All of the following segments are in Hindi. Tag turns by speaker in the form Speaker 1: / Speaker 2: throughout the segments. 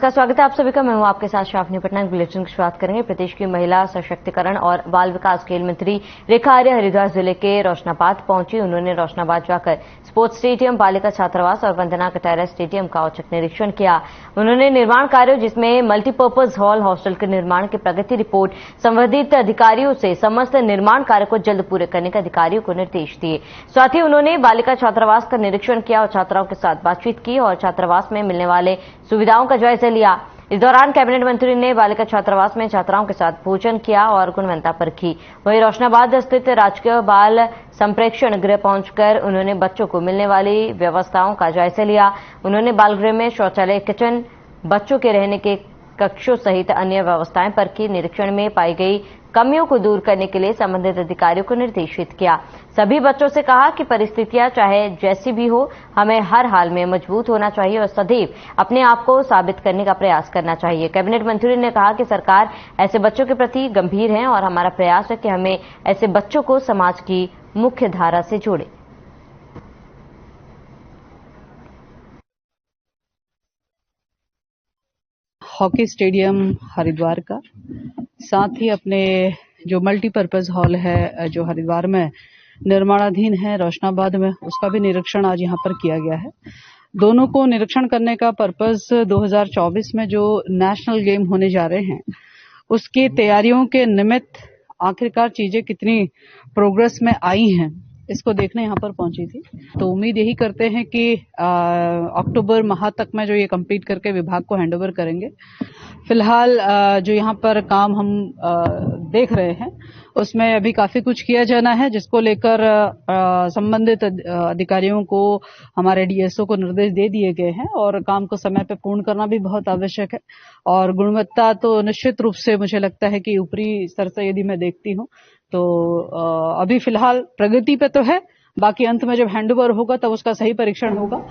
Speaker 1: नमस्कार, स्वागत है आप सभी का। मैं हूं आपके साथ शाफनी पटनायक। बुलेटिन की शुरुआत करेंगे। प्रदेश की महिला सशक्तिकरण और बाल विकास खेल मंत्री रेखा आर्य हरिद्वार जिले के रोशनाबाद पहुंची। उन्होंने रोशनाबाद जाकर स्पोर्ट्स स्टेडियम, बालिका छात्रावास और वंदना कटारिया स्टेडियम का औचक निरीक्षण किया। उन्होंने निर्माण कार्यों जिसमें मल्टीपर्पज हॉल, हॉस्टल के निर्माण की प्रगति रिपोर्ट संबंधित अधिकारियों से समस्त निर्माण कार्य को जल्द पूरे करने के अधिकारियों को निर्देश दिए। साथ ही उन्होंने बालिका छात्रावास का निरीक्षण किया और छात्राओं के साथ बातचीत की और छात्रावास में मिलने वाले सुविधाओं का जायजा लिया। इस दौरान कैबिनेट मंत्री ने बालिका छात्रावास में छात्राओं के साथ भोजन किया और गुणवत्ता परखी। वहीं रोशनाबाद स्थित राजकीय बाल संप्रेक्षण गृह पहुंचकर उन्होंने बच्चों को मिलने वाली व्यवस्थाओं का जायजा लिया। उन्होंने बालगृह में शौचालय, किचन, बच्चों के रहने के कक्षों सहित अन्य व्यवस्थाएं परखी। निरीक्षण में पाई गई कमियों को दूर करने के लिए संबंधित अधिकारियों को निर्देशित किया। सभी बच्चों से कहा कि परिस्थितियां चाहे जैसी भी हो, हमें हर हाल में मजबूत होना चाहिए और सदैव अपने आप को साबित करने का प्रयास करना चाहिए। कैबिनेट मंत्री ने कहा कि सरकार ऐसे बच्चों के प्रति गंभीर है और हमारा प्रयास है कि हमें ऐसे बच्चों को समाज की मुख्य धारा से जोड़े।
Speaker 2: हॉकी स्टेडियम हरिद्वार का, साथ ही अपने जो मल्टीपर्पज हॉल है जो हरिद्वार में निर्माणाधीन है रोशनाबाद में, उसका भी निरीक्षण आज यहाँ पर किया गया है। दोनों को निरीक्षण करने का पर्पस 2024 में जो नेशनल गेम होने जा रहे हैं उसकी तैयारियों के निमित्त आखिरकार चीजें कितनी प्रोग्रेस में आई हैं इसको देखने यहाँ पर पहुंची थी। तो उम्मीद यही करते हैं कि अक्टूबर माह तक में जो ये कंप्लीट करके विभाग को हैंडओवर करेंगे। फिलहाल जो यहाँ पर काम हम देख रहे हैं उसमें अभी काफी कुछ किया जाना है, जिसको लेकर संबंधित अधिकारियों को, हमारे डीएसओ को निर्देश दे दिए गए हैं और काम को समय पे पूर्ण करना भी बहुत आवश्यक है। और गुणवत्ता तो निश्चित रूप से मुझे लगता है कि ऊपरी स्तर से यदि मैं देखती हूँ तो अभी फिलहाल प्रगति पे तो है, बाकी अंत में जब हैंडओवर होगा तब उसका सही परीक्षण होगा।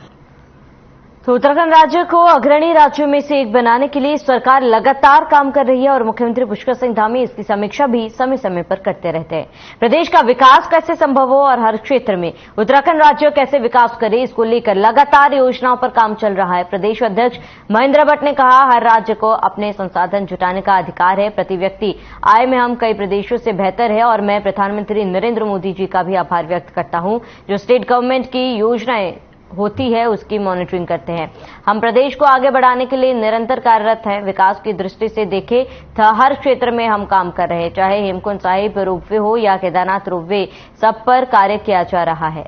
Speaker 1: तो उत्तराखंड राज्य को अग्रणी राज्यों में से एक बनाने के लिए सरकार लगातार काम कर रही है और मुख्यमंत्री पुष्कर सिंह धामी इसकी समीक्षा भी समय समय पर करते रहते हैं। प्रदेश का विकास कैसे संभव हो और हर क्षेत्र में उत्तराखंड राज्य कैसे विकास करे, इसको लेकर लगातार योजनाओं पर काम चल रहा है। प्रदेश अध्यक्ष महेंद्र भट्ट ने कहा, हर राज्य को अपने संसाधन जुटाने का अधिकार है। प्रति व्यक्ति आय में हम कई प्रदेशों से बेहतर है और मैं प्रधानमंत्री नरेंद्र मोदी जी का भी आभार व्यक्त करता हूं जो स्टेट गवर्नमेंट की योजनाएं होती है उसकी मॉनिटरिंग करते हैं। हम प्रदेश को आगे बढ़ाने के लिए निरंतर कार्यरत हैं। विकास की दृष्टि से देखें तो हर क्षेत्र में हम काम कर रहे हैं, चाहे हेमकुंड साहिब रोपवे हो या केदारनाथ रोपवे, सब पर कार्य किया जा रहा है।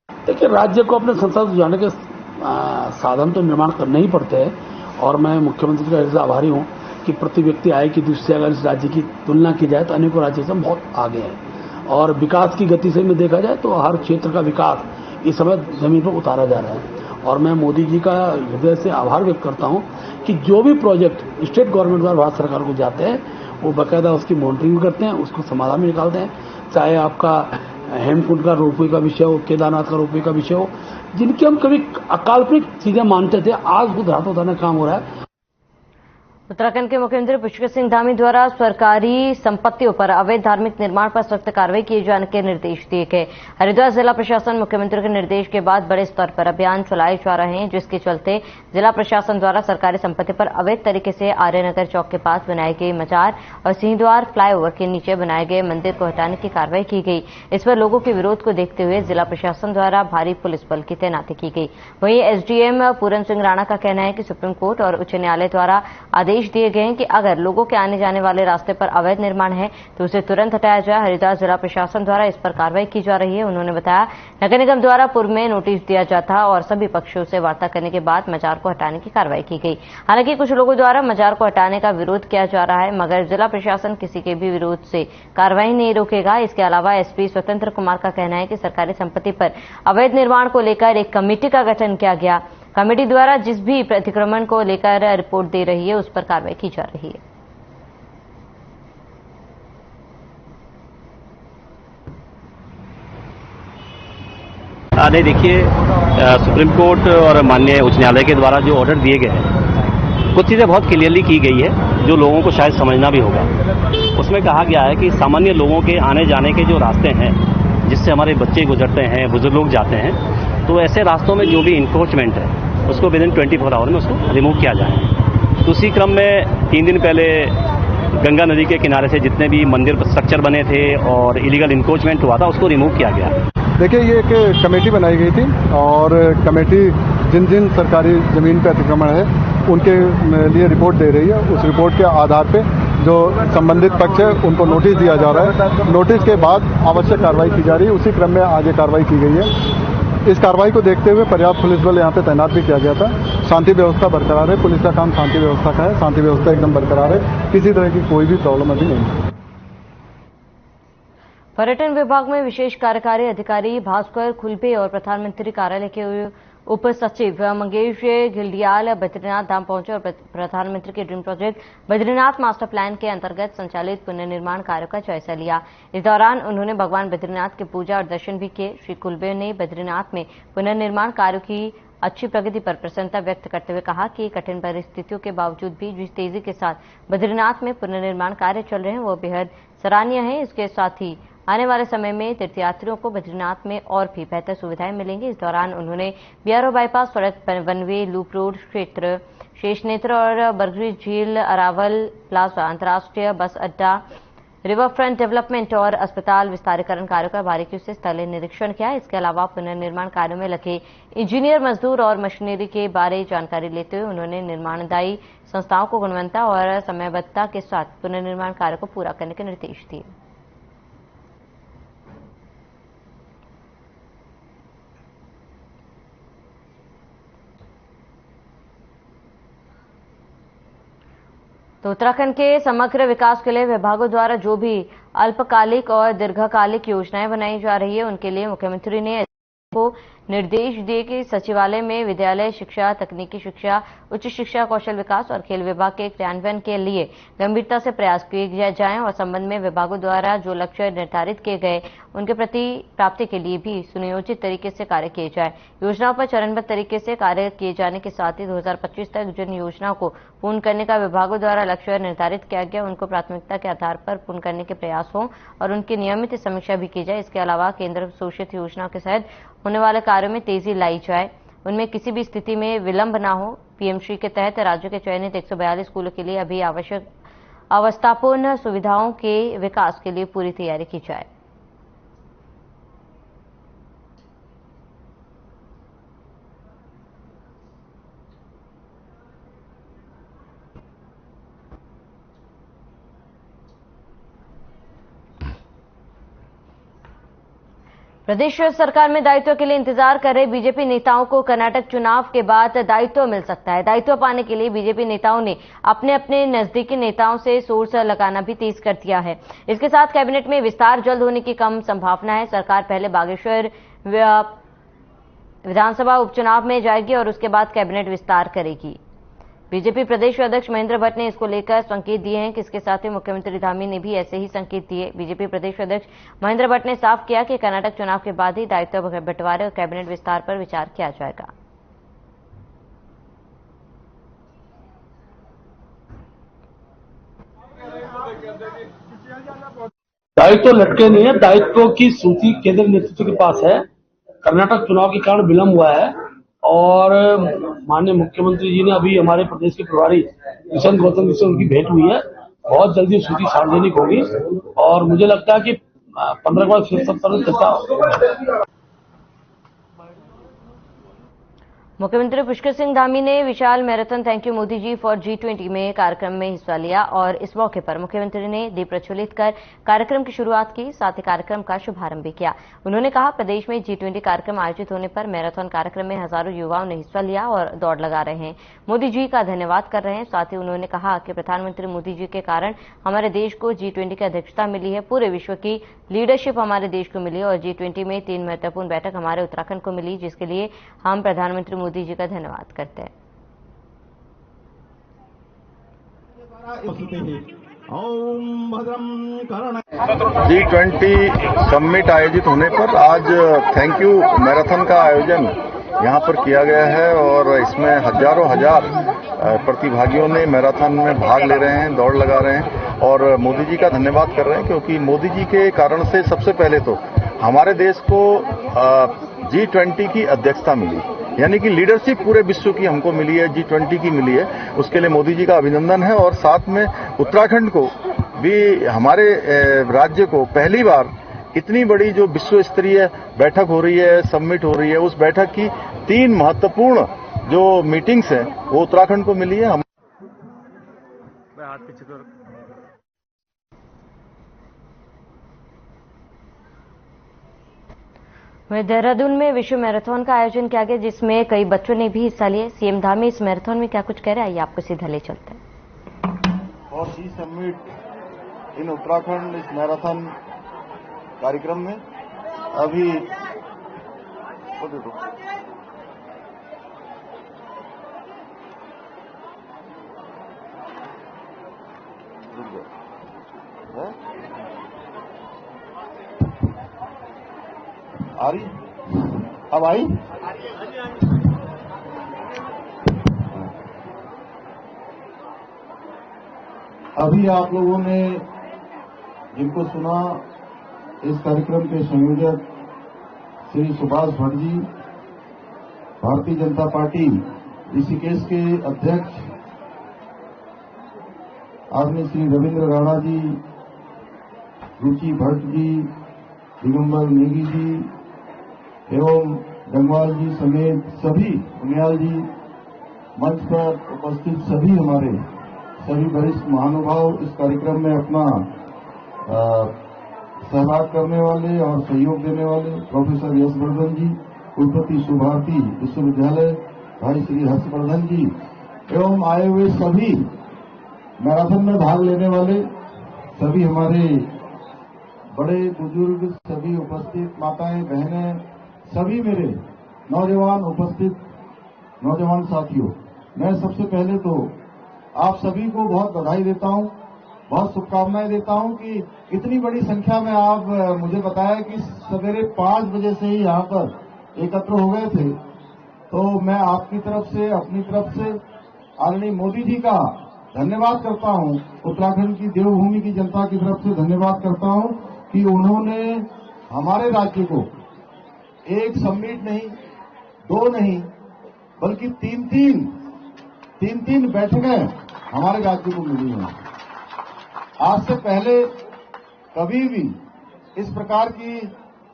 Speaker 3: देखिए, राज्य को अपने संसाधन जुटाने के साधन तो निर्माण करने ही पड़ते हैं और मैं मुख्यमंत्री का ऐसा आभारी हूं कि प्रति व्यक्ति आय की दृष्टि से अगर इस राज्य की तुलना की जाए तो अनेकों राज्यों से बहुत आगे हैं और विकास की गति से में देखा जाए तो हर क्षेत्र का विकास इस समय जमीन पर उतारा जा रहा है। और मैं मोदी जी का हृदय से आभार व्यक्त करता हूं कि जो भी प्रोजेक्ट स्टेट गवर्नमेंट द्वारा भारत सरकार को जाते हैं वो बाकायदा उसकी मॉनिटरिंग करते हैं, उसको समाधान भी निकालते हैं। चाहे आपका हेमकुंड का रोपवे का विषय हो, केदारनाथ का रोपवे का विषय हो, जिनकी हम कभी अकाल्पनिक चीजें मानते थे, आज वो धरातल उतारने का काम हो रहा है।
Speaker 1: उत्तराखंड के मुख्यमंत्री पुष्कर सिंह धामी द्वारा सरकारी संपत्तियों पर अवैध धार्मिक निर्माण पर सख्त कार्रवाई किए जाने के निर्देश दिए गए। हरिद्वार जिला प्रशासन मुख्यमंत्री के निर्देश के बाद बड़े स्तर पर अभियान चलाए जा रहे हैं, जिसके चलते जिला प्रशासन द्वारा सरकारी संपत्ति पर अवैध तरीके से आर्यनगर चौक के पास बनाई गई मजार और सिंहद्वार फ्लाईओवर के नीचे बनाए गए मंदिर को हटाने की कार्रवाई की गई। इस पर लोगों के विरोध को देखते हुए जिला प्रशासन द्वारा भारी पुलिस बल की तैनाती की गई। वहीं एसडीएम पूरन सिंह राणा का कहना है कि सुप्रीम कोर्ट और उच्च न्यायालय द्वारा आदेश दिए गए हैं कि अगर लोगों के आने जाने वाले रास्ते पर अवैध निर्माण है तो उसे तुरंत हटाया जाए। हरिद्वार जिला प्रशासन द्वारा इस पर कार्रवाई की जा रही है। उन्होंने बताया, नगर निगम द्वारा पूर्व में नोटिस दिया जाता और सभी पक्षों से वार्ता करने के बाद मजार को हटाने की कार्रवाई की गई। हालांकि कुछ लोगों द्वारा मजार को हटाने का विरोध किया जा रहा है, मगर जिला प्रशासन किसी के भी विरोध से कार्रवाई नहीं रोकेगा। इसके अलावा एसपी स्वतंत्र कुमार का कहना है कि सरकारी संपत्ति पर अवैध निर्माण को लेकर एक कमेटी का गठन किया गया। कमेटी द्वारा जिस भी अतिक्रमण को लेकर रिपोर्ट दे रही है उस पर कार्रवाई की जा रही है।
Speaker 4: नहीं, देखिए, सुप्रीम कोर्ट और माननीय उच्च न्यायालय के द्वारा जो ऑर्डर दिए गए हैं कुछ चीजें बहुत क्लियरली की गई है जो लोगों को शायद समझना भी होगा। उसमें कहा गया है कि सामान्य लोगों के आने जाने के जो रास्ते हैं जिससे हमारे बच्चे गुजरते हैं, बुजुर्ग लोग जाते हैं, तो ऐसे रास्तों में जो भी इंक्रोचमेंट है उसको विदिन 24 आवर में उसको रिमूव किया जाए। तो उसी क्रम में 3 दिन पहले गंगा नदी के किनारे से जितने भी मंदिर स्ट्रक्चर बने थे और इलीगल इंक्रोचमेंट हुआ था उसको रिमूव किया गया।
Speaker 5: देखिए, ये एक कमेटी बनाई गई थी और कमेटी जिन जिन सरकारी जमीन पर अतिक्रमण है उनके लिए रिपोर्ट दे रही है। उस रिपोर्ट के आधार पे जो संबंधित पक्ष है उनको नोटिस दिया जा रहा है। नोटिस के बाद आवश्यक कार्रवाई की जा रही है। उसी क्रम में आज ये कार्रवाई की गई है। इस कार्रवाई को देखते हुए पर्याप्त पुलिस बल यहाँ पे तैनात भी किया गया था। शांति व्यवस्था बरकरार है। पुलिस का काम शांति व्यवस्था का है। शांति व्यवस्था एकदम बरकरार है। किसी तरह की कोई भी प्रॉब्लम अभी नहीं है।
Speaker 1: पर्यटन विभाग में विशेष कार्यकारी अधिकारी भास्कर खुलबे और प्रधानमंत्री कार्यालय के उप सचिव मंगेश घिल्डियाल बद्रीनाथ धाम पहुंचे और प्रधानमंत्री के dream project Badrinath master plan के अंतर्गत संचालित पुनर्निर्माण कार्यों का जायजा लिया। इस दौरान उन्होंने भगवान बद्रीनाथ की पूजा और दर्शन भी किए। श्री खुलबे ने बद्रीनाथ में पुनर्निर्माण कार्यों की अच्छी प्रगति पर प्रसन्नता व्यक्त करते हुए कहा कि कठिन परिस्थितियों के बावजूद भी जिस तेजी के साथ बद्रीनाथ में पुनर्निर्माण कार्य चल रहे हैं वो बेहद सराहनीय है। इसके साथ ही आने वाले समय में तीर्थयात्रियों को बद्रीनाथ में और भी बेहतर सुविधाएं मिलेंगी। इस दौरान उन्होंने बीआरओ बाईपास सड़क, वनवे, लूप रोड क्षेत्र, शेषनेत्र और बरगरी झील, अरावल प्लाजा, अंतर्राष्ट्रीय बस अड्डा, रिवर फ्रंट डेवलपमेंट और अस्पताल विस्तारीकरण कार्यों का बारीकी से स्थलीय निरीक्षण किया। इसके अलावा पुनर्निर्माण कार्यों में लगे इंजीनियर, मजदूर और मशीनरी के बारे जानकारी लेते हुए उन्होंने निर्माणदायी संस्थाओं को गुणवत्ता और समयबद्धता के साथ पुनर्निर्माण कार्यों को पूरा करने के निर्देश दिए। तो उत्तराखंड के समग्र विकास के लिए विभागों द्वारा जो भी अल्पकालिक और दीर्घकालिक योजनाएं बनाई जा रही है उनके लिए मुख्यमंत्री ने को निर्देश दिए कि सचिवालय में विद्यालय शिक्षा, तकनीकी शिक्षा, उच्च शिक्षा, कौशल विकास और खेल विभाग के क्रियान्वयन के लिए गंभीरता से प्रयास किए जाएं और संबंध में विभागों द्वारा जो लक्ष्य निर्धारित किए गए उनके प्रति प्राप्ति के लिए भी सुनियोजित तरीके से कार्य किए जाए। योजनाओं पर चरणबद्ध तरीके से कार्य किए जाने के साथ ही 2025 तक जिन योजनाओं को पूर्ण करने का विभागों द्वारा लक्ष्य निर्धारित किया गया उनको प्राथमिकता के आधार पर पूर्ण करने के प्रयास हों और उनकी नियमित समीक्षा भी की जाए। इसके अलावा केंद्र घोषित योजनाओं के तहत होने वाले कार्यों में तेजी लाई जाए, उनमें किसी भी स्थिति में विलंब न हो। पीएमश्री के तहत राज्य के चयनित 142 स्कूलों के लिए अभी आवश्यक अवस्थापूर्ण सुविधाओं के विकास के लिए पूरी तैयारी की जाए। प्रदेश सरकार में दायित्व के लिए इंतजार कर रहे बीजेपी नेताओं को कर्नाटक चुनाव के बाद दायित्व मिल सकता है। दायित्व पाने के लिए बीजेपी नेताओं ने अपने अपने नजदीकी नेताओं से सोर्स लगाना भी तेज कर दिया है। इसके साथ कैबिनेट में विस्तार जल्द होने की कम संभावना है। सरकार पहले बागेश्वर विधानसभा उपचुनाव में जाएगी और उसके बाद कैबिनेट विस्तार करेगी। बीजेपी प्रदेश अध्यक्ष महेंद्र भट्ट ने इसको लेकर संकेत दिए हैं कि इसके साथ ही मुख्यमंत्री धामी ने भी ऐसे ही संकेत दिए। बीजेपी प्रदेश अध्यक्ष महेंद्र भट्ट ने साफ किया कि कर्नाटक चुनाव के बाद ही दायित्व बंटवारे और कैबिनेट विस्तार पर विचार किया जाएगा।
Speaker 3: दायित्व लटके नहीं है, दायित्व की सूची केंद्र नेतृत्व के पास है। कर्नाटक चुनाव के कारण विलंब हुआ है और माननीय मुख्यमंत्री जी ने अभी हमारे प्रदेश के प्रभारी किशन गौतम जी से उनकी भेंट हुई है। बहुत जल्दी सूची सार्वजनिक होगी और मुझे लगता है कि 15 के बाद फिर सब पर चर्चा।
Speaker 1: मुख्यमंत्री पुष्कर सिंह धामी ने विशाल marathon thank you Modi ji for G20 में कार्यक्रम में हिस्सा लिया और इस मौके पर मुख्यमंत्री ने दीप प्रज्वलित कर कार्यक्रम की शुरुआत की, साथ ही कार्यक्रम का शुभारंभ भी किया। उन्होंने कहा, प्रदेश में G20 कार्यक्रम आयोजित होने पर मैराथन कार्यक्रम में हजारों युवाओं ने हिस्सा लिया और दौड़ लगा रहे हैं, मोदी जी का धन्यवाद कर रहे हैं। साथ ही उन्होंने कहा कि प्रधानमंत्री मोदी जी के कारण हमारे देश को G20 की अध्यक्षता मिली है, पूरे विश्व की लीडरशिप हमारे देश को मिली और G20 में 3 महत्वपूर्ण बैठक हमारे उत्तराखंड को मिली, जिसके लिए हम प्रधानमंत्री मोदी जी का धन्यवाद करते हैं।
Speaker 5: G20 समिट आयोजित होने पर आज थैंक यू मैराथन का आयोजन
Speaker 6: यहाँ पर किया गया है और इसमें हजारों हजार प्रतिभागियों ने मैराथन में भाग ले रहे हैं, दौड़ लगा रहे हैं और मोदी जी का धन्यवाद कर रहे हैं, क्योंकि मोदी जी के कारण से सबसे पहले तो हमारे देश को G20 की अध्यक्षता मिली, यानी कि लीडरशिप पूरे विश्व की हमको मिली है, G20 की मिली है। उसके लिए मोदी जी का अभिनंदन है और साथ में उत्तराखंड को भी, हमारे राज्य को पहली बार इतनी बड़ी जो विश्व स्तरीय बैठक हो रही है, समिट हो रही है, उस बैठक की 3 महत्वपूर्ण जो मीटिंग्स हैं वो उत्तराखंड को मिली है।
Speaker 1: देहरादून में विश्व मैराथन का आयोजन किया गया, जिसमें कई बच्चों ने भी हिस्सा लिया। सीएम धामी इस मैराथन में क्या कुछ कह रहे हैं, आइए आपको सीधा ले चलते हैं।
Speaker 6: और सी समिट इन उत्तराखंड इस मैराथन कार्यक्रम में अभी आ रही, अब आई। अभी आप लोगों ने जिनको सुना, इस कार्यक्रम के संयोजक श्री सुभाष भट्ट जी, भारतीय जनता पार्टी ऋषिकेश के अध्यक्ष आदरणीय श्री रविंद्र राणा जी, रुचि भट्ट जी, दिगंबर नेगी जी एवं डंगवाल जी समेत सभी, उनियाल जी, मंच पर उपस्थित सभी हमारे सभी वरिष्ठ महानुभाव, इस कार्यक्रम में अपना सहभाग करने वाले और सहयोग देने वाले प्रोफेसर यशवर्धन जी, कुलपति सुभारती विश्वविद्यालय भाई श्री हर्षवर्धन जी एवं आए हुए सभी मैराथन में भाग लेने वाले सभी हमारे बड़े बुजुर्ग, सभी उपस्थित माताएं, बहनें, सभी मेरे नौजवान उपस्थित नौजवान साथियों, मैं सबसे पहले तो आप सभी को बहुत बधाई देता हूं, बहुत शुभकामनाएं देता हूं कि इतनी बड़ी संख्या में आप, मुझे बताया कि सवेरे 5 बजे से ही यहाँ पर एकत्र हो गए थे। तो मैं आपकी तरफ से, अपनी तरफ से आदरणीय मोदी जी का धन्यवाद करता हूं, उत्तराखंड की देवभूमि की जनता की तरफ से धन्यवाद करता हूं कि उन्होंने हमारे राज्य को एक समिट नहीं, 2 नहीं, बल्कि 3 बैठकें हमारे राज्य को मिली हैं। आज से पहले कभी भी इस प्रकार की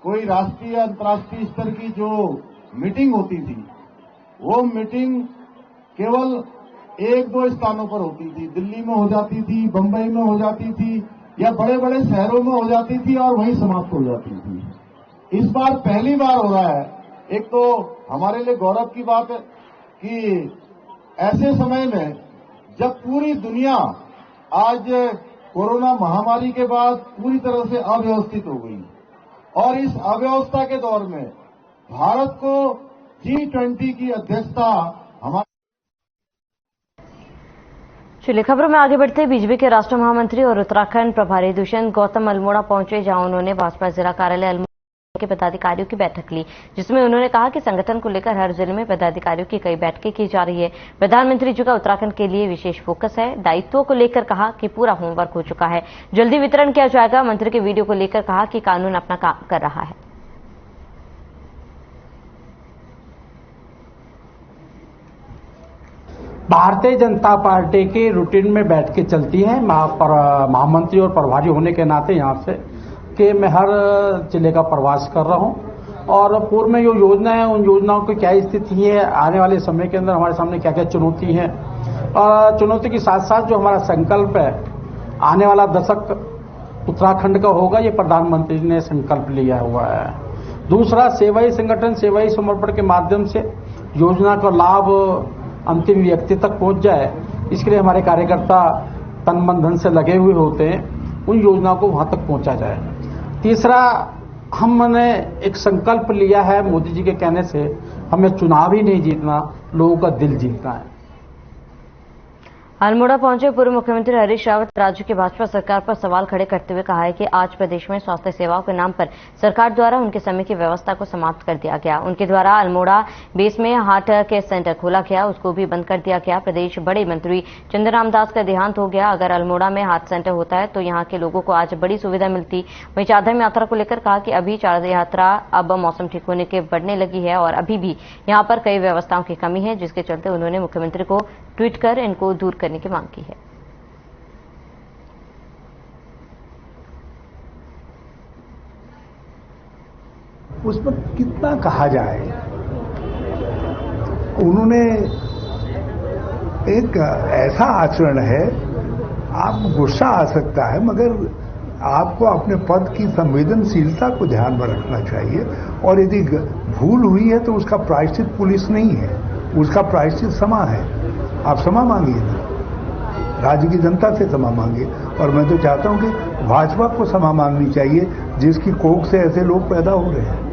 Speaker 6: कोई राष्ट्रीय अंतर्राष्ट्रीय स्तर की जो मीटिंग होती थी, वो मीटिंग केवल 1-2 स्थानों पर होती थी। दिल्ली में हो जाती थी, बंबई में हो जाती थी, या बड़े बड़े शहरों में हो जाती थी और वहीं समाप्त हो जाती थी। इस बार पहली बार हो रहा है। एक तो हमारे लिए गौरव की बात है कि ऐसे समय में जब पूरी दुनिया आज कोरोना महामारी के बाद पूरी तरह से अव्यवस्थित हो गई, और इस अव्यवस्था के दौर में भारत को G20 की अध्यक्षता हमारे।
Speaker 1: चलिए खबरों में आगे बढ़ते बीजेपी के राष्ट्रीय महामंत्री और उत्तराखंड प्रभारी दुष्यंत गौतम अल्मोड़ा पहुंचे, जहां उन्होंने भाजपा जिला कार्यालय अल्मोड़ा के पदाधिकारियों की बैठक ली, जिसमें उन्होंने कहा कि संगठन को लेकर हर जिले में पदाधिकारियों की कई बैठकें की जा रही है। प्रधानमंत्री जी का उत्तराखंड के लिए विशेष फोकस है। दायित्वों को लेकर कहा कि पूरा होमवर्क हो चुका है, जल्दी वितरण किया जाएगा। मंत्री के वीडियो को लेकर कहा कि कानून अपना काम कर रहा है।
Speaker 7: भारतीय जनता पार्टी की रूटीन में बैठ के चलती है। महामंत्री और प्रभारी होने के नाते यहाँ से कि मैं हर जिले का प्रवास कर रहा हूँ और पूर्व में जो योजना है, उन योजनाओं की क्या स्थिति है, आने वाले समय के अंदर हमारे सामने क्या क्या चुनौती है, और चुनौती के साथ साथ जो हमारा संकल्प है, आने वाला दशक उत्तराखंड का होगा, ये प्रधानमंत्री ने संकल्प लिया हुआ है। दूसरा, सेवाई संगठन, सेवाई समर्पण के माध्यम से योजना का लाभ अंतिम व्यक्ति तक पहुंच जाए, इसके लिए हमारे कार्यकर्ता तन मन धन से लगे हुए होते हैं, उन योजनाओं को वहां तक पहुंचा जाए। तीसरा, हमने एक संकल्प लिया है मोदी जी के कहने से, हमें चुनाव ही नहीं जीतना, लोगों का दिल जीतना है।
Speaker 1: अल्मोड़ा पहुंचे पूर्व मुख्यमंत्री हरीश रावत राज्य की भाजपा सरकार पर सवाल खड़े करते हुए कहा है कि आज प्रदेश में स्वास्थ्य सेवाओं के नाम पर सरकार द्वारा उनके समय की व्यवस्था को समाप्त कर दिया गया। उनके द्वारा अल्मोड़ा बेस में हार्ट केयर सेंटर खोला गया, उसको भी बंद कर दिया गया। प्रदेश बड़े मंत्री चंद्र रामदास का देहांत हो गया। अगर अल्मोड़ा में हार्ट सेंटर होता है तो यहाँ के लोगों को आज बड़ी सुविधा मिलती। वहीं चारधाम यात्रा को लेकर कहा कि अभी चारधाम यात्रा अब मौसम ठीक होने के बढ़ने लगी है और अभी भी यहाँ पर कई व्यवस्थाओं की कमी है, जिसके चलते उन्होंने मुख्यमंत्री को ट्वीट कर इनको दूर करने की मांग की है।
Speaker 8: उस पर कितना कहा जाए। उन्होंने एक ऐसा आचरण है, आपको गुस्सा आ सकता है, मगर आपको अपने पद की संवेदनशीलता को ध्यान में रखना चाहिए। और यदि भूल हुई है तो उसका प्रायश्चित पुलिस नहीं है, उसका प्रायश्चित क्षमा है। आप क्षमा मांगिए ना, राज्य की जनता से क्षमा मांगिए। और मैं तो चाहता हूं कि भाजपा को क्षमा मांगनी चाहिए, जिसकी कोख से ऐसे लोग पैदा हो रहे हैं।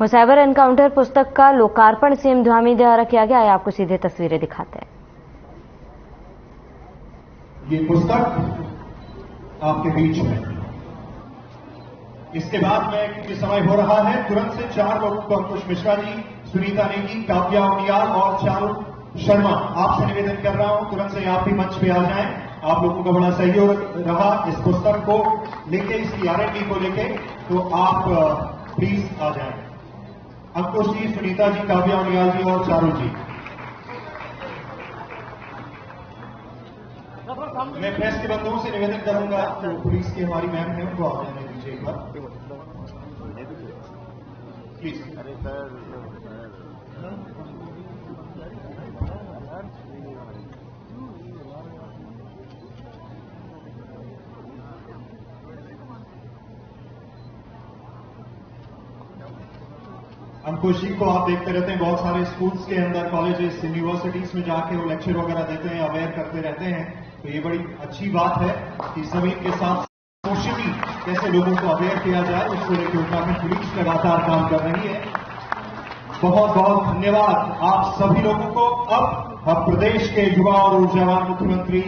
Speaker 1: साइबर एनकाउंटर पुस्तक का लोकार्पण सीएम धामी द्वारा किया गया है। आपको सीधे तस्वीरें दिखाते हैं।
Speaker 9: ये पुस्तक आपके बीच में। इसके बाद में, क्योंकि समय हो रहा है, तुरंत से 4 लोगों को, अंकुश मिश्रा जी, सुनीता नेगी, काव्या उनियाल और चारू शर्मा, आपसे निवेदन कर रहा हूं तुरंत से आप भी मंच पे आ जाएं। आप लोगों का बड़ा सहयोग रहा इस पुस्तक को लेके, इसकी R&D को लेके, तो आप प्लीज आ जाएं। अंकुश जी, सुनीता जी, काव्या उनियाल जी और चारू जी। मैं प्रेस के बंधुओं से निवेदन करूंगा, तो पुलिस की हमारी मैम है, उनको आ जाने दीजिए एक बार प्लीज। अंकुश जी को आप देखते रहते हैं, बहुत सारे स्कूल्स के अंदर, कॉलेजेस, यूनिवर्सिटीज में जाके वो लेक्चर वगैरह देते हैं, अवेयर करते रहते हैं। तो ये बड़ी अच्छी बात है कि जमीन के साथ सोशली कैसे लोगों को अवेयर किया जाए, उसको लेकर उत्तराखंड पुलिस लगातार काम कर रही है। बहुत बहुत धन्यवाद आप सभी लोगों को। अब प्रदेश के युवा और ऊर्जावान मुख्यमंत्री,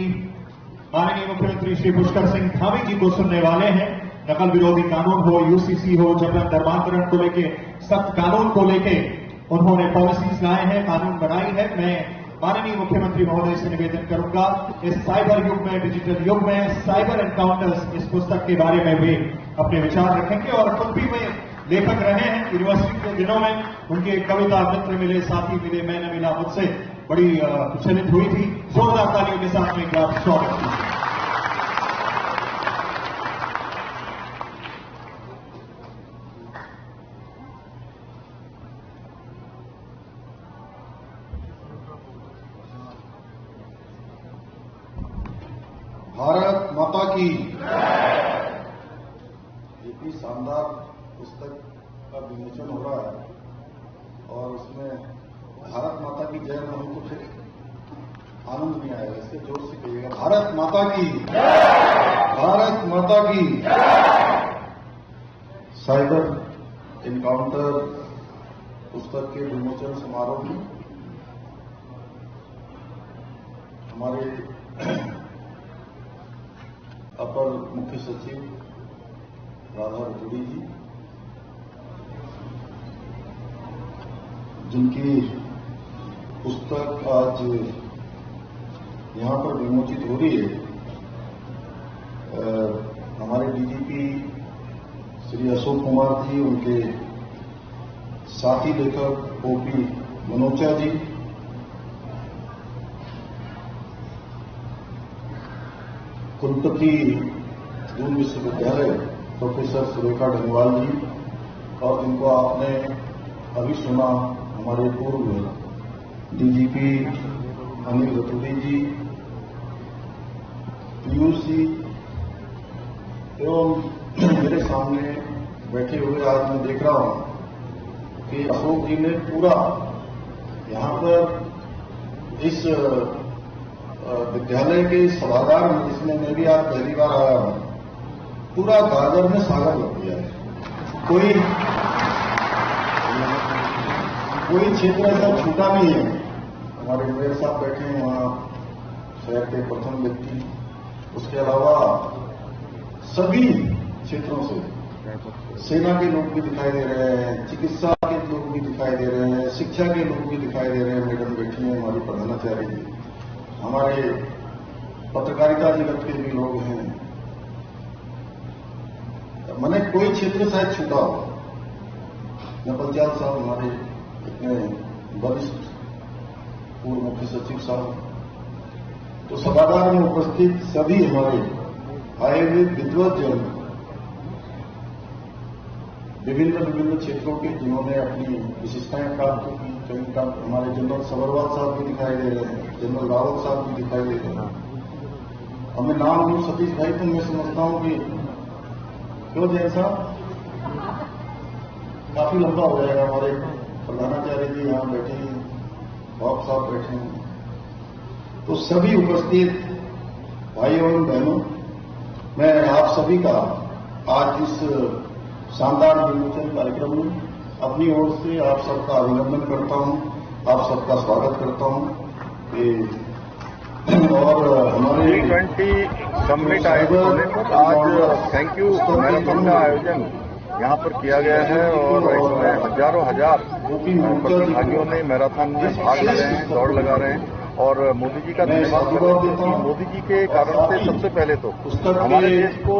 Speaker 9: माननीय मुख्यमंत्री श्री पुष्कर सिंह धामी जी को सुनने वाले हैं। नकल विरोधी कानून हो, यूसीसी हो, जबरन धर्मांतरण को लेके, सख्त कानून को लेके उन्होंने पॉलिसीज लाए हैं, कानून बनाई है। मैं माननीय मुख्यमंत्री महोदय से निवेदन करूंगा, इस साइबर युग में, डिजिटल युग में, साइबर एनकाउंटर्स, इस पुस्तक के बारे में भी अपने विचार रखेंगे। और खुद भी वे लेखक रहे हैं, यूनिवर्सिटी के दिनों में उनकी कविता मित्र मिले, साथी मिले, मैं न मिला मुझसे, बड़ी प्रचलित हुई थी। जोरदार तालियों के साथ में स्वागत कीजिए।
Speaker 6: भारत माता की। इतनी शानदार पुस्तक का विमोचन हो रहा है और उसमें भारत माता की जय कहूं तो फिर आनंद नहीं आएगा। इससे जोर से कहिएगा, भारत माता की, भारत माता की। साइबर एनकाउंटर पुस्तक के विमोचन समारोह में हमारे अपर मुख्य सचिव राधा रतूड़ी जी, जिनकी पुस्तक आज यहां पर विमोचित हो रही है, हमारे डीजीपी श्री अशोक कुमार जी, उनके साथी लेखक ओपी मनोचा जी, कुलपति दून विश्वविद्यालय प्रोफेसर सुरेखा ढंगवाल जी, और इनको आपने अभी सुना हमारे पूर्व डीजीपी अनिल रतूड़ी जी, पीयूसी एवं मेरे सामने बैठे हुए आज मैं देख रहा हूं कि अशोक जी ने पूरा यहां पर इस विद्यालय के सभागार में, जिसमें मैं भी आज पहली बार आया हूं, पूरा गाजर में सागर लग गया है। कोई क्षेत्र ऐसा छूटा नहीं है। हमारे मेयर साहब बैठे हैं वहां, शहर के प्रथम व्यक्ति, उसके अलावा सभी क्षेत्रों से सेना के लोग भी दिखाई दे रहे हैं, चिकित्सा के लोग भी दिखाई दे रहे हैं, शिक्षा के लोग भी दिखाई दे रहे हैं। मैडम बैठी हैं हमारी प्रधानाचार्य जी, हमारे पत्रकारिता जगत के भी लोग हैं। मैंने कोई क्षेत्र शायद छूटा हो। नेपाल साहब हमारे इतने वरिष्ठ पूर्व मुख्य सचिव साहब, तो सभागार में उपस्थित सभी हमारे आए हुए विद्वत जन, विभिन्न क्षेत्रों के जिन्होंने अपनी विशिष्टताएं प्राप्त की। कहीं का हमारे जनरल सबरवाल साहब भी दिखाई दे रहे हैं, जनरल रावत साहब भी दिखाई दे रहे हैं। हमें नाम लूं सतीश भाई, तो मैं समझता हूं कि क्यों जैन साहब काफी लंबा हो जाएगा। हमारे प्रधानाचार्य जी यहाँ बैठे हैं, बाप साहब बैठे हैं, तो सभी उपस्थित भाइयों एवं बहनों, मैं आप सभी का आज इस शानदार विमोचन कार्यक्रम में अपनी ओर से आप सबका अभिनंदन करता हूं, आप सबका स्वागत करता हूं। और हमारे
Speaker 10: G20 समिट आयोजन आज थैंक यू मैराथन का आयोजन यहाँ पर किया गया है और इसमें हजारों हजार प्रतिभागियों ने मैराथन में भाग ले रहे हैं, दौड़ लगा रहे हैं और मोदी जी का धन्यवाद करते हैं कि मोदी जी के कारण से सबसे पहले तो हमारे देश को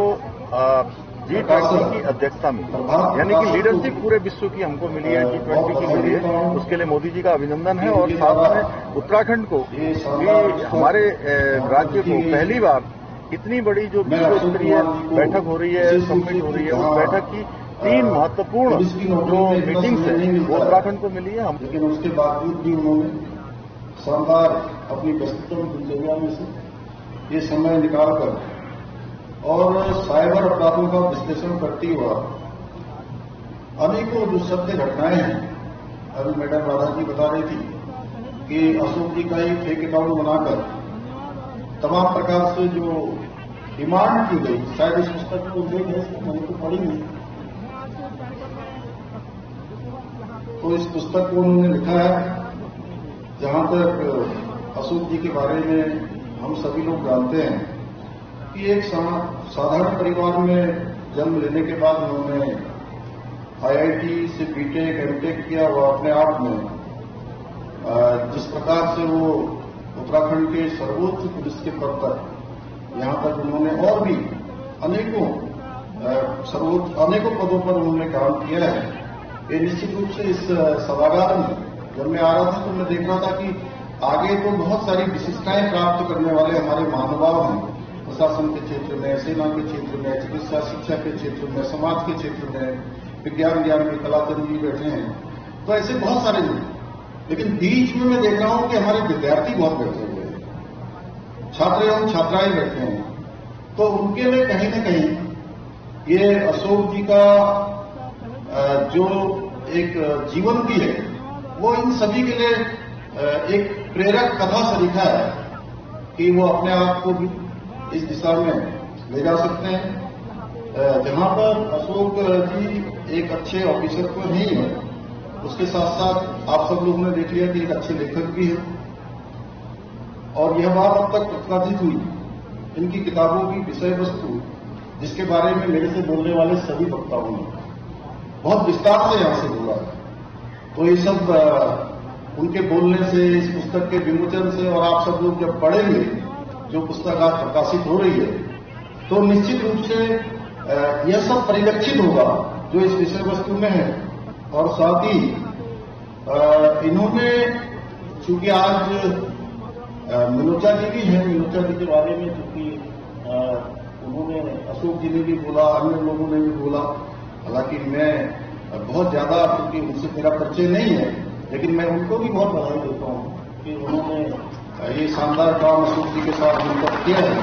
Speaker 10: G20 की अध्यक्षता मिली, यानी कि लीडरशिप पूरे विश्व की हमको मिली है, G20 की मिली है। उसके लिए मोदी जी का अभिनंदन है और साथ में उत्तराखंड को भी, हमारे राज्य को पहली बार इतनी बड़ी जो विश्व स्तरीय बैठक हो रही है, समिट हो रही है, उस बैठक की 3 महत्वपूर्ण जो मीटिंग्स है वो उत्तराखंड को मिली है।
Speaker 6: लेकिन उसके बावजूद भी उन्होंने शानदार अपनी व्यस्ततम दिनचर्या में से ये समय निकालकर और साइबर अपराधों का विश्लेषण करती हुआ अनेकों दुष्सत्य घटनाएं हैं। अभी मैडम राधा जी बता रही थी कि अशोक जी का ही फेक अकाउंट बनाकर तमाम प्रकार से जो डिमांड की गई, शायद इस पुस्तक को देख है, मैंने तो पढ़ी नहीं, तो इस पुस्तक को उन्होंने लिखा है। जहां तक अशोक जी के बारे में हम सभी लोग जानते हैं कि एक साधारण परिवार में जन्म लेने के बाद उन्होंने IIT से बीटेक एमटेक किया। वो अपने आप में जिस प्रकार से वो उत्तराखंड के सर्वोच्च पुलिस के पद पर यहाँ तक उन्होंने और भी अनेकों पदों पर उन्होंने काम किया है। ये निश्चित रूप से इस सभागार में जब मैं आ रहा था तो मैं देख रहा था कि आगे तो बहुत सारी विशिष्टताएं प्राप्त करने वाले हमारे महानुभाव हैं, प्रशासन के क्षेत्र में, सेना के क्षेत्र में, चिकित्सा शिक्षा के क्षेत्र में, समाज के क्षेत्र में, विज्ञान ज्ञान में कलाचंद जी बैठे हैं, तो ऐसे बहुत सारे लोग। लेकिन बीच में मैं देख रहा हूं कि हमारे विद्यार्थी बहुत बैठे हुए हैं, छात्र एवं छात्राएं बैठे हैं, तो उनके लिए कहीं न कहीं ये अशोक जी का जो एक जीवन भी है वो इन सभी के लिए एक प्रेरक कथा सरीखा है कि वो अपने आप को भी इस दिशा में ले जा सकते हैं। जहां पर अशोक जी एक अच्छे ऑफिसर तो नहीं है, उसके साथ साथ आप सब लोगों ने देख लिया कि एक अच्छे लेखक भी है। और यह बात अब तक प्रतिपादित हुई इनकी किताबों की विषय वस्तु, जिसके बारे में मेरे से बोलने वाले सभी वक्ताओं ने बहुत विस्तार से यहां से बोला है। तो ये सब उनके बोलने से, इस पुस्तक के विमोचन से, और आप सब लोग जब पढ़ेंगे जो पुस्तक आज प्रकाशित हो रही है, तो निश्चित रूप से यह सब परिलक्षित होगा जो इस विषय वस्तु में है। और साथ ही इन्होंने, चूंकि आज मिनोचा जी भी हैं, मिनोचा जी के बारे में चूंकि उन्होंने, अशोक जी ने भी बोला, अन्य लोगों ने भी बोला, हालांकि मैं बहुत ज्यादा, क्योंकि उनसे मेरा परिचय नहीं है, लेकिन मैं उनको भी बहुत बधाई देता हूं कि उन्होंने ये शानदार काम अशोक जी के साथ मिलकर किया है।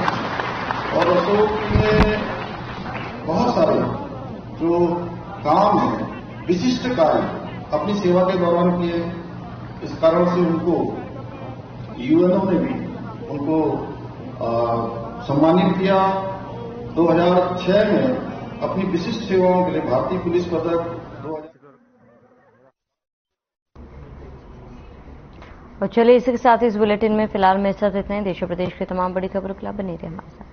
Speaker 6: और अशोक ने बहुत सारे जो काम है, विशिष्ट कार्य अपनी सेवा के दौरान किए। इस कारण से उनको यूएनओ ने भी उनको सम्मानित किया। 2006 में अपनी विशिष्ट सेवाओं के लिए भारतीय पुलिस पदक
Speaker 1: और चलिए इसी के साथ इस बुलेटिन में फिलहाल मेरे साथ इतने। देश और प्रदेश की तमाम बड़ी खबरों के लिए बने रहिए हमारे साथ।